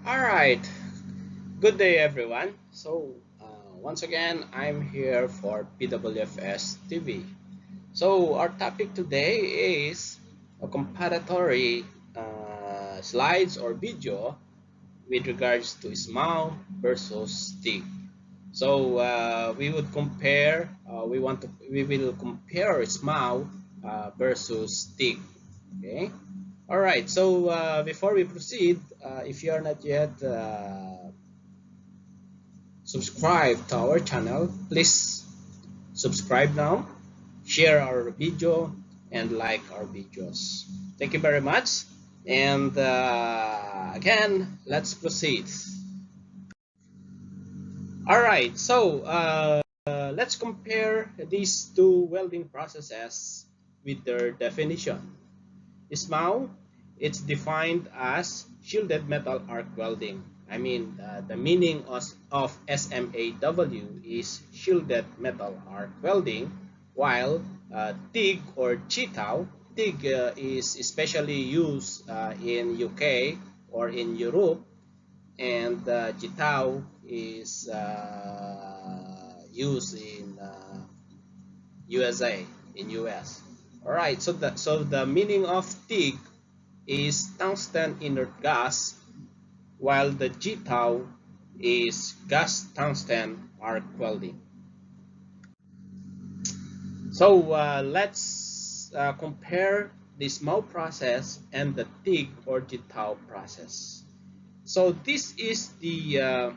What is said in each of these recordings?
All right, good day everyone. Once again, I'm here for PWFS TV. So, our topic today is a comparatory slides or video with regards to SMAW versus TIG. So, we would compare, we will compare SMAW versus TIG. Okay. All right. So, before we proceed, if you are not yet subscribe to our channel, please subscribe now, share our video, and like our videos. Thank you very much. And again, let's proceed. All right, so let's compare these two welding processes with their definition. SMAW, it's defined as shielded metal arc welding. I mean, the meaning of SMAW is shielded metal arc welding, while TIG or TIG is especially used in UK or in Europe, and is used in USA, in US. All right, so the meaning of TIG is tungsten inert gas, while the GTAW is gas tungsten arc welding. So let's compare the SMAW process and the TIG or GTAW process. So this is the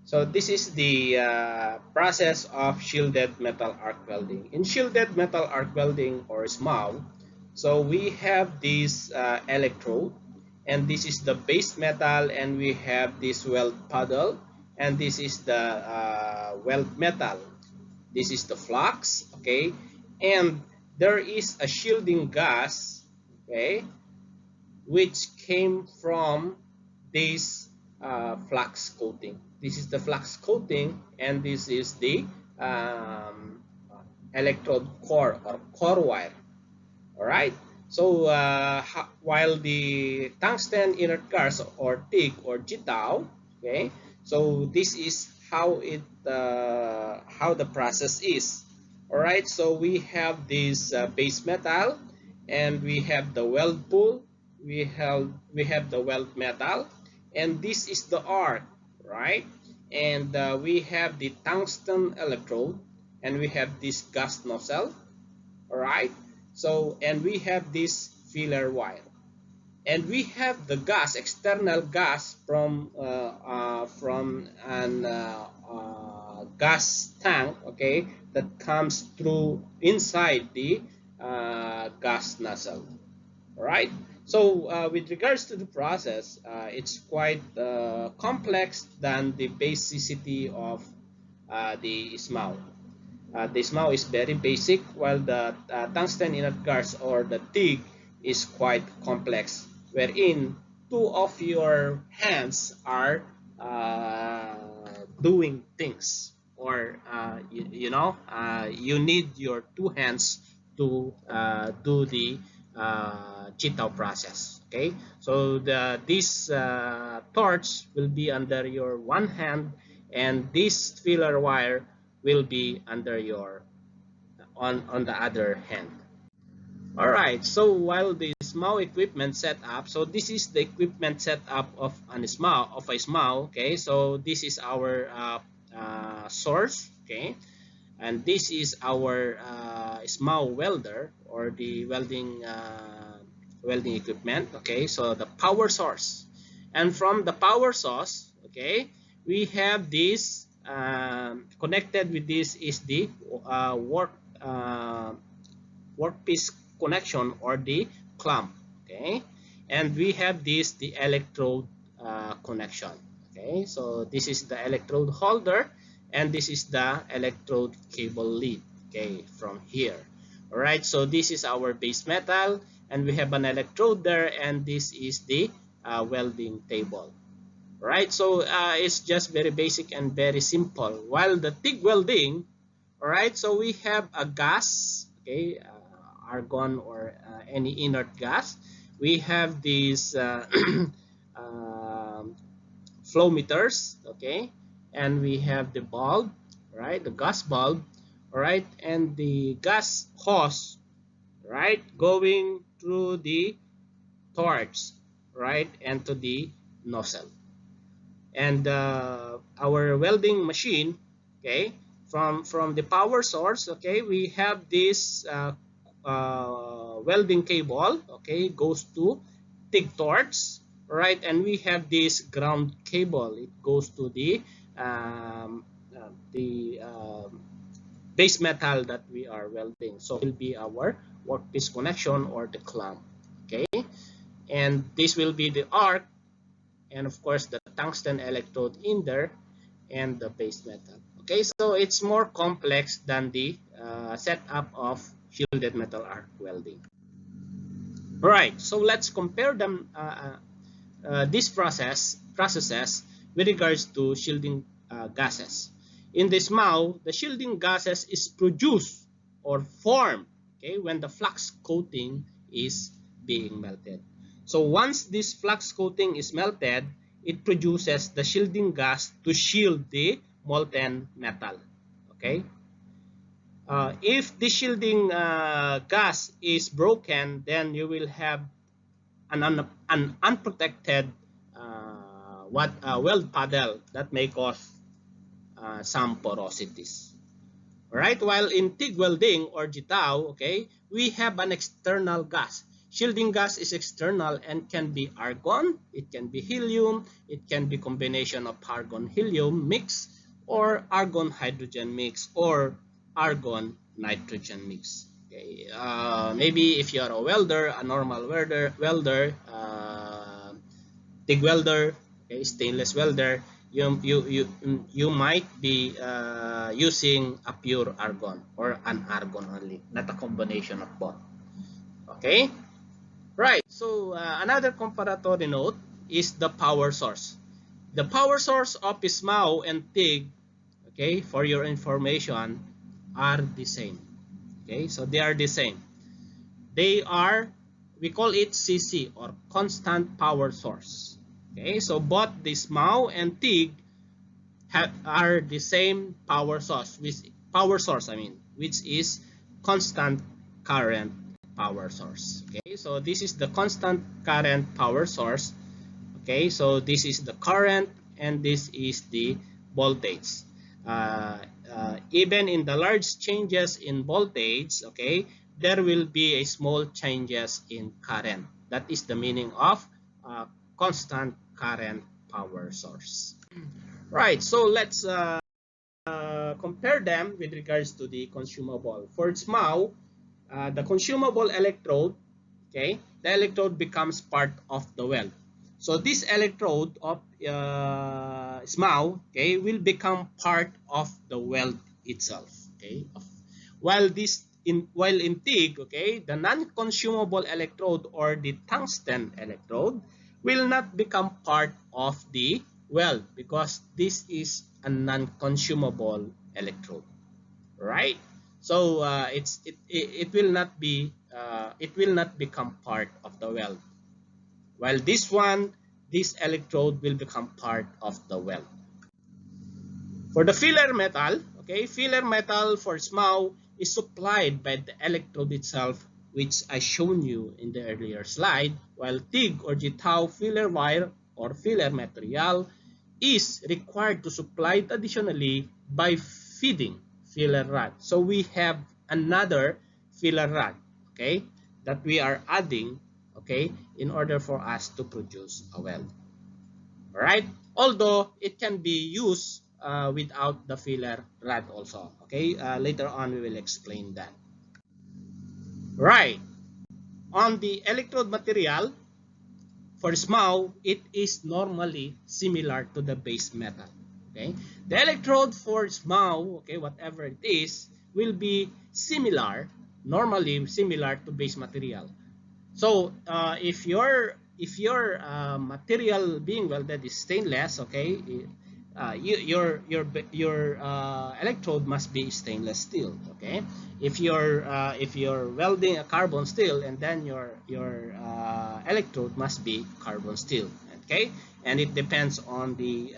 So this is the process of shielded metal arc welding. In shielded metal arc welding or SMAW, so we have this electrode, and this is the base metal, and we have this weld paddle, and this is the weld metal. This is the flux, okay, and there is a shielding gas, okay, which came from this flux coating. This is the flux coating, and this is the electrode core or core wire. All right. So while the tungsten inert gas or TIG or GTAW, okay. So this is how the process is. All right. So we have this base metal, and we have the weld pool. We have the weld metal, and this is the arc, right? And we have the tungsten electrode, and we have this gas nozzle. All right. So, and we have this filler wire, and we have the gas, external gas from an gas tank, okay, that comes through inside the gas nozzle. All right. So with regards to the process, it's quite complex than the basicity of the SMAW. The SMAW is very basic, while the tungsten inert gas or the TIG is quite complex, wherein two of your hands are doing things, or you need your two hands to do the GTAW process. Okay, so this torch will be under your one hand, and this filler wire will be under your on the other hand. All right, so while the SMAW equipment setup, so this is the equipment setup of a SMAW. Okay, so this is our source. Okay, and this is our SMAW welder, or the welding equipment. Okay, so the power source, and from the power source, okay, we have this connected with this is the workpiece connection, or the clamp. Okay, and we have this the electrode connection. Okay, so this is the electrode holder, and this is the electrode cable lead. Okay, from here. All right, so this is our base metal, and we have an electrode there, and this is the welding table. Right, so it's just very basic and very simple. While the TIG welding, All right, so we have a gas, okay, argon or any inert gas. We have these um, flow meters, okay, and we have the bulb, right, the gas bulb, all right, and the gas hose, right, going through the torch, right, and to the nozzle. And our welding machine, okay, from the power source, okay, we have this welding cable, okay, goes to TIG torch, right, and we have this ground cable, it goes to the base metal that we are welding. So it will be our workpiece connection or the clamp, okay, and this will be the arc, and of course the tungsten electrode in there, and the base metal. Okay, so it's more complex than the setup of shielded metal arc welding. All right, so let's compare them, these processes with regards to shielding gases. In the SMAW, the shielding gases is produced or formed, okay, when the flux coating is being melted. So once this flux coating is melted, it produces the shielding gas to shield the molten metal. Okay. If the shielding gas is broken, then you will have an unprotected weld paddle that may cause some porosities. Right? While in TIG welding or JITAO, okay, we have an external gas. Shielding gas is external and can be argon, it can be helium, it can be combination of argon helium mix or argon hydrogen mix or argon nitrogen mix. Okay, maybe if you are a welder, a normal welder, TIG welder, okay, stainless welder, you might be using a pure argon or an argon only, not a combination of both. Okay, right. So another comparatory note is the power source. The power source of SMAW and TIG, okay, for your information, are the same. Okay, so they are the same. They are, we call it CC or constant power source. Okay, so both the SMAW and TIG are the same power source, which is constant current power source. Okay, so this is the constant current power source. Okay, so this is the current and this is the voltage. Even in the large changes in voltage, okay, there will be a small changes in current. That is the meaning of constant current power source. Right, so let's compare them with regards to the consumable. For SMAW, the consumable electrode, okay, the electrode becomes part of the weld. So this electrode of SMAW, okay, will become part of the weld itself. Okay, while in TIG, okay, the non-consumable electrode or the tungsten electrode will not become part of the weld because this is a non-consumable electrode, right? So it will not become part of the weld. While this electrode will become part of the weld. For the filler metal, okay, filler metal for SMAW is supplied by the electrode itself, which I shown you in the earlier slide, while TIG or JITAO filler wire or filler material is required to supply it additionally by feeding filler rod. So we have another filler rod, okay, that we are adding, okay, in order for us to produce a weld. All right, although it can be used without the filler rod also. Okay, later on we will explain that. Right, on the electrode material for SMAW, it is normally similar to the base metal. Okay, the electrode for SMAW, okay, whatever it is, will be normally similar to base material. So if your material being welded is stainless, okay, your electrode must be stainless steel. Okay, if you're welding a carbon steel, and then your electrode must be carbon steel. Okay, and it depends on the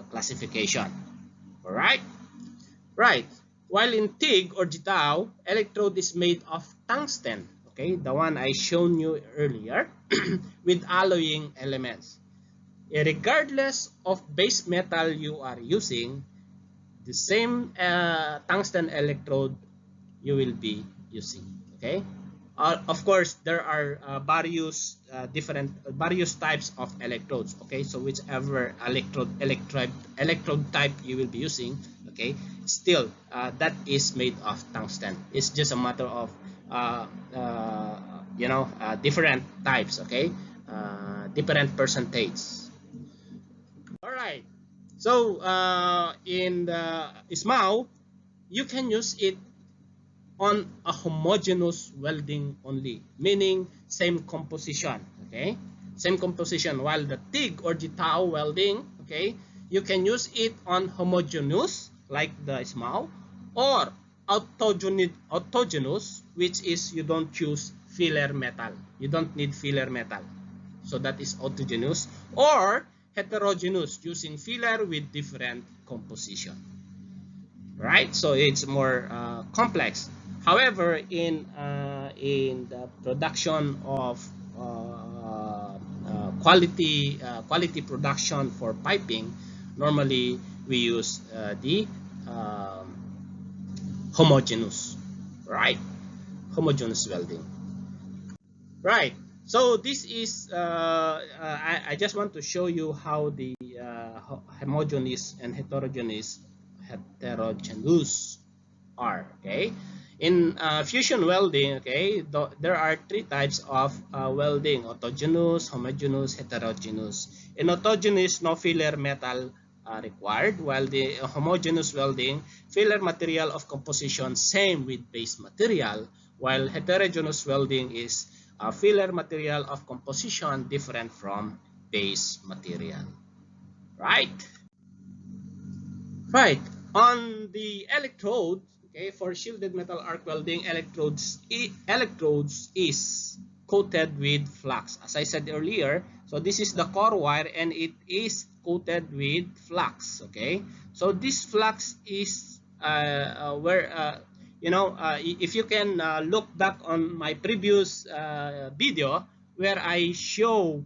classification. All right. Right. While in TIG or Jitao, electrode is made of tungsten. Okay, the one I shown you earlier, with alloying elements. Regardless of base metal you are using, the same tungsten electrode you will be using. Okay. Of course, there are various types of electrodes. Okay, so whichever electrode type you will be using, okay, still that is made of tungsten. It's just a matter of uh, uh, different types. Okay, different percentage. All right. So in the SMAW, you can use it on a homogeneous welding only, meaning same composition. Okay, same composition. While the TIG or Jitao welding, okay, you can use it on homogeneous like the SMAW, or autogeneous, which is you don't choose filler metal. You don't need filler metal, so that is autogeneous, or heterogeneous, using filler with different composition. Right? So it's more complex. However, in the production of quality production for piping, normally we use the um, homogeneous, right? Homogeneous welding, right? So this is I just want to show you how the homogeneous and heterogeneous are. Okay, in fusion welding, okay, there are three types of welding: autogeneous, homogeneous, heterogeneous. In autogeneous, no filler metal required, while the homogeneous welding, filler material of composition same with base material, while heterogeneous welding is filler material of composition different from base material. Right? Right. On the electrode, okay, for shielded metal arc welding, electrodes is coated with flux. As I said earlier, so this is the core wire and it is coated with flux. Okay, so this flux is where if you can look back on my previous video where I show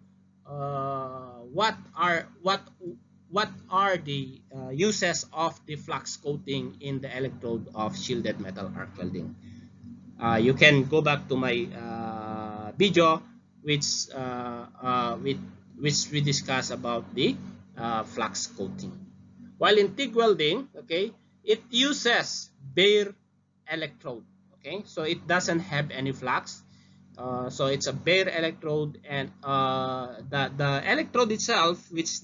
what are the uses of the flux coating in the electrode of shielded metal arc welding. You can go back to my video which we discuss about the flux coating. While in TIG welding, okay, it uses bare electrode. Okay, so it doesn't have any flux. So it's a bare electrode, and the electrode itself, which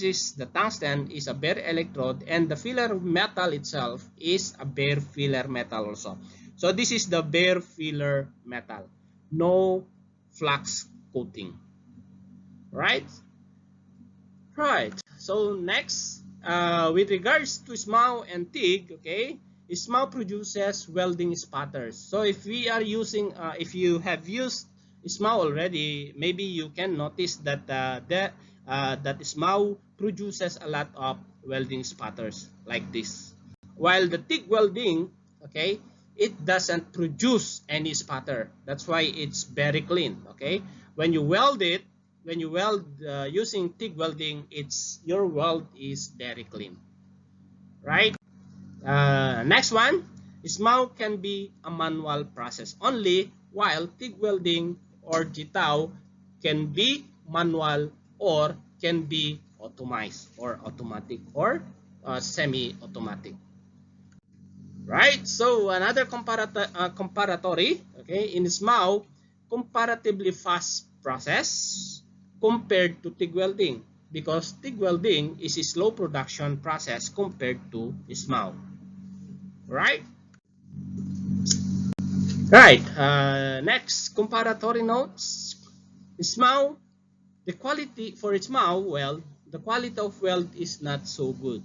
is the tungsten, is a bare electrode, and the filler metal itself is a bare filler metal also. So this is the bare filler metal, no flux coating. Right? Right. So next, with regards to SMAW and TIG, okay, SMAW produces welding spatters. So if we are using, if you have used SMAW already, maybe you can notice that that SMAW produces a lot of welding spatters like this. While the TIG welding, okay, it doesn't produce any spatter. That's why it's very clean. Okay, when you weld it, when you weld using TIG welding, your weld is very clean, right? Next one, SMAW can be a manual process only, while TIG welding or JITAO can be manual or can be automized or automatic or semi-automatic. Right? So another comparatory, okay, in SMAW, comparatively fast process compared to TIG welding, because TIG welding is a slow production process compared to SMAW. Right? Right. Next, comparatory notes. SMAW, the quality for SMAW, well, the quality of weld is not so good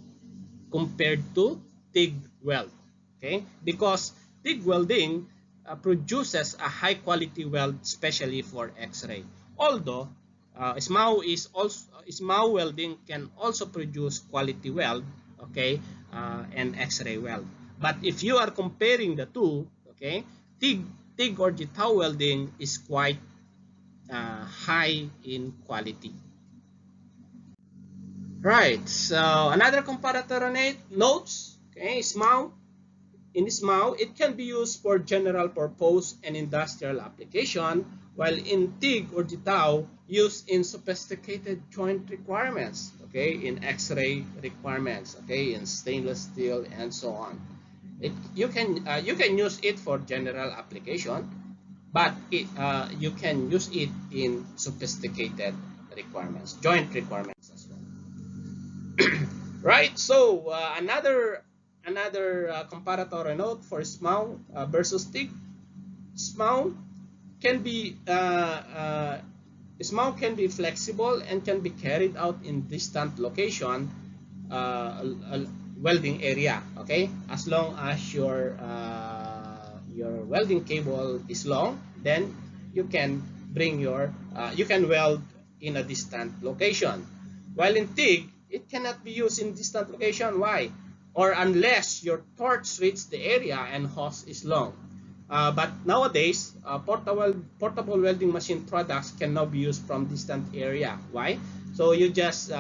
compared to TIG weld. Okay, because TIG welding produces a high quality weld, especially for X-ray. Although SMAW welding can also produce quality weld, okay, and X-ray weld. But if you are comparing the two, okay, TIG or Jitao welding is quite high in quality. Right. So another comparator notes. Okay, SMAW. In SMAW, it can be used for general purpose and industrial application, while in TIG or Jitao, used in sophisticated joint requirements, okay, in X-ray requirements, okay, in stainless steel and so on. You can use it for general application, but you can use it in sophisticated requirements, joint requirements as well. Right. So another comparator note for SMAW versus TIG. SMAW can be SMAW can be flexible and can be carried out in distant location, welding area. Okay, as long as your welding cable is long, then you can bring you can weld in a distant location. While in TIG, it cannot be used in distant location. Why? Or unless your torch reaches the area and hose is long. But nowadays, portable welding machine products can now be used from distant area. Why? So you just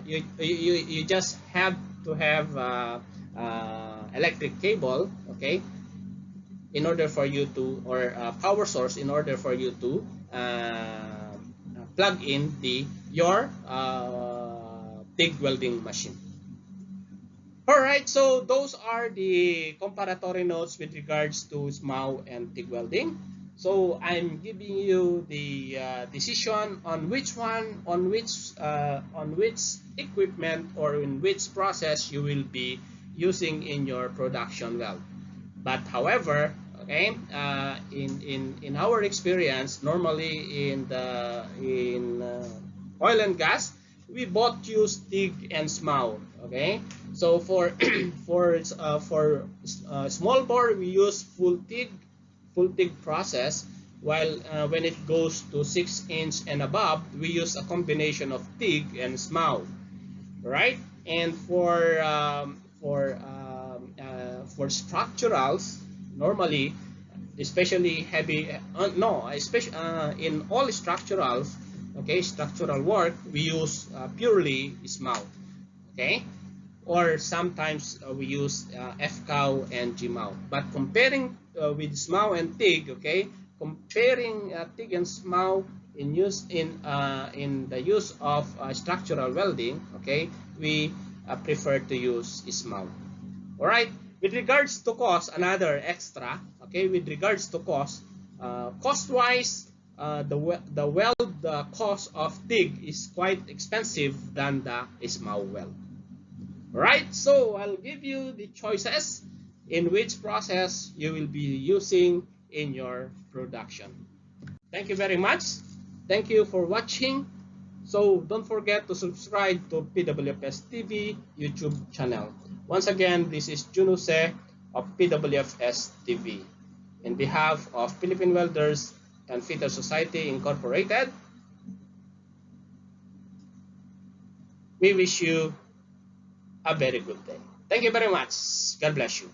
you just have to have electric cable, okay, in order for you to, or power source in order for you to plug in your TIG welding machine. All right, so those are the comparatory notes with regards to SMAW and TIG welding. So I'm giving you the decision on which equipment or in which process you will be using in your production weld. But however, okay, in our experience, normally in oil and gas, we both use TIG and SMAW. Okay, so for small bore, we use full TIG process, while when it goes to 6-inch and above, we use a combination of TIG and SMAW. Right, and for structurals, normally, especially heavy, especially in all structurals, okay, structural work, we use purely SMAW, okay, or sometimes we use FCOW and GMAW. But comparing with SMAW and TIG, okay, comparing TIG and SMAW in the use of structural welding, okay, we prefer to use SMAW. All right. With regards to cost, another extra, okay, with regards to cost, cost-wise, the weld cost of TIG is quite expensive than the SMAW weld. All right, so I'll give you the choices in which process you will be using in your production. Thank you very much. Thank you for watching. So don't forget to subscribe to PWFS TV YouTube channel. Once again, this is Junuse of PWFS TV. In behalf of Philippine Welders and Fitter Society Incorporated, we wish you a very good day. Thank you very much. God bless you.